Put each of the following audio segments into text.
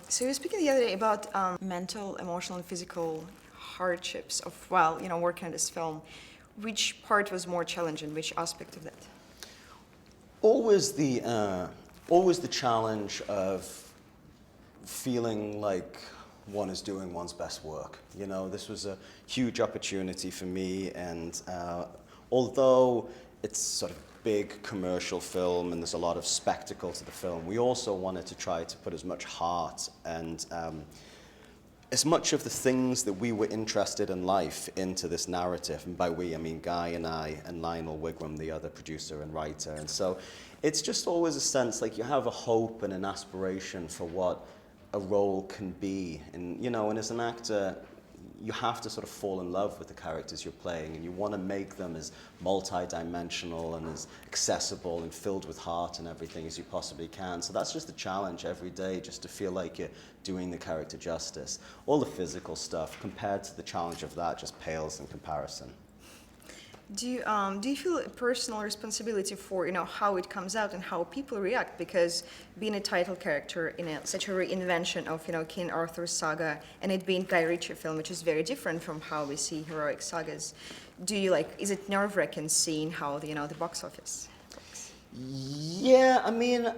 So you were speaking the other day about mental, emotional, and physical hardships of, well, working on this film. Which part was more challenging? Which aspect of that? Always the challenge of feeling like one is doing one's best work. This was a huge opportunity for me, and although it's sort of big commercial film and there's a lot of spectacle to the film, we also wanted to try to put as much heart and as much of the things that we were interested in life into this narrative. And by we, I mean Guy and I and Lionel Wigram, the other producer and writer. And so it's just always a sense like you have a hope and an aspiration for what a role can be. And as an actor, you have to sort of fall in love with the characters you're playing, and you want to make them as multi-dimensional and as accessible and filled with heart and everything as you possibly can. So that's just a challenge every day, just to feel like you're doing the character justice. All the physical stuff, compared to the challenge of that, just pales in comparison. Do you feel a personal responsibility for how it comes out and how people react? Because being a title character in such a reinvention of King Arthur's saga, and it being Guy Ritchie film, which is very different from how we see heroic sagas, is it nerve-wracking seeing how the box office works? Yeah, I mean,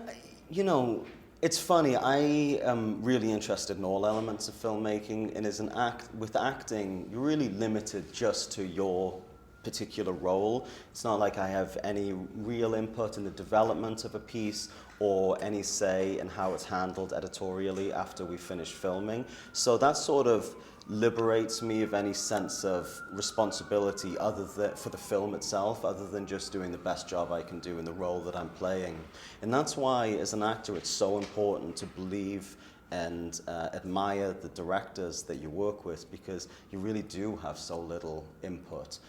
it's funny. I am really interested in all elements of filmmaking, and with acting, you're really limited just to your particular role. It's not like I have any real input in the development of a piece or any say in how it's handled editorially after we finish filming. So that sort of liberates me of any sense of responsibility for the film itself, other than just doing the best job I can do in the role that I'm playing. And that's why, as an actor, it's so important to believe and admire the directors that you work with, because you really do have so little input.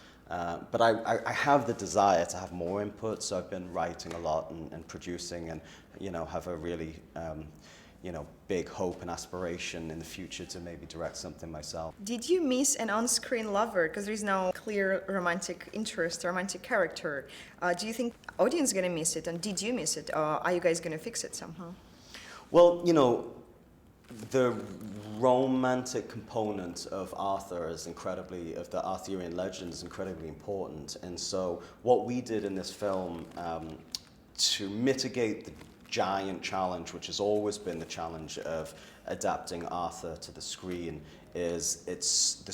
But I have the desire to have more input, so I've been writing a lot and producing, and have a really big hope and aspiration in the future to maybe direct something myself. Did you miss an on-screen lover? Because there is no clear romantic interest, romantic character. Do you think audience is gonna miss it, and did you miss it? Are you guys gonna fix it somehow? Well, the romantic component of the Arthurian legend is incredibly important. And so what we did in this film to mitigate the giant challenge, which has always been the challenge of adapting Arthur to the screen, is there's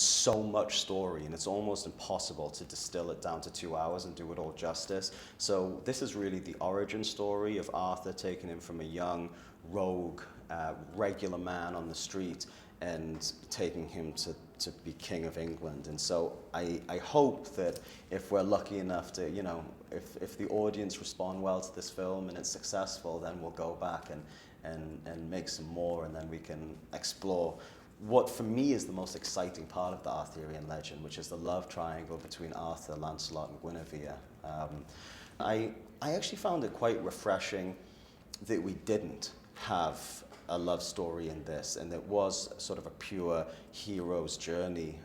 so much story, and it's almost impossible to distill it down to 2 hours and do it all justice. So this is really the origin story of Arthur, taking him from a young rogue regular man on the street and taking him to be King of England. And so I hope that if we're lucky enough to, if the audience respond well to this film and it's successful, then we'll go back and make some more, and then we can explore what for me is the most exciting part of the Arthurian legend, which is the love triangle between Arthur, Lancelot, and Guinevere. I actually found it quite refreshing that we didn't have a love story in this, and it was sort of a pure hero's journey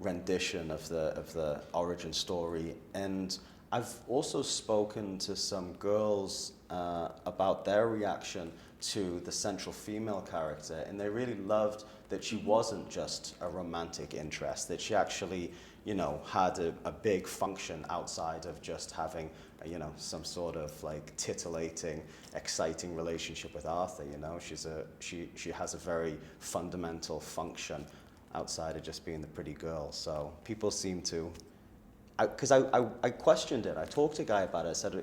rendition of the origin story. And I've also spoken to some girls about their reaction to the central female character, and they really loved that she wasn't just a romantic interest, that she actually had a big function outside of just having some sort of like titillating, exciting relationship with Arthur. She has a very fundamental function outside of just being the pretty girl. So people seem to, because I questioned it. I talked to Guy about it. I said,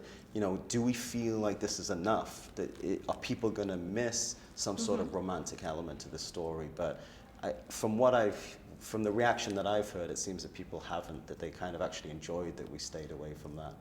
do we feel like this is enough? Are people going to miss some sort of romantic element to the story? But from the reaction that I've heard, it seems that people haven't, that they kind of actually enjoyed that we stayed away from that.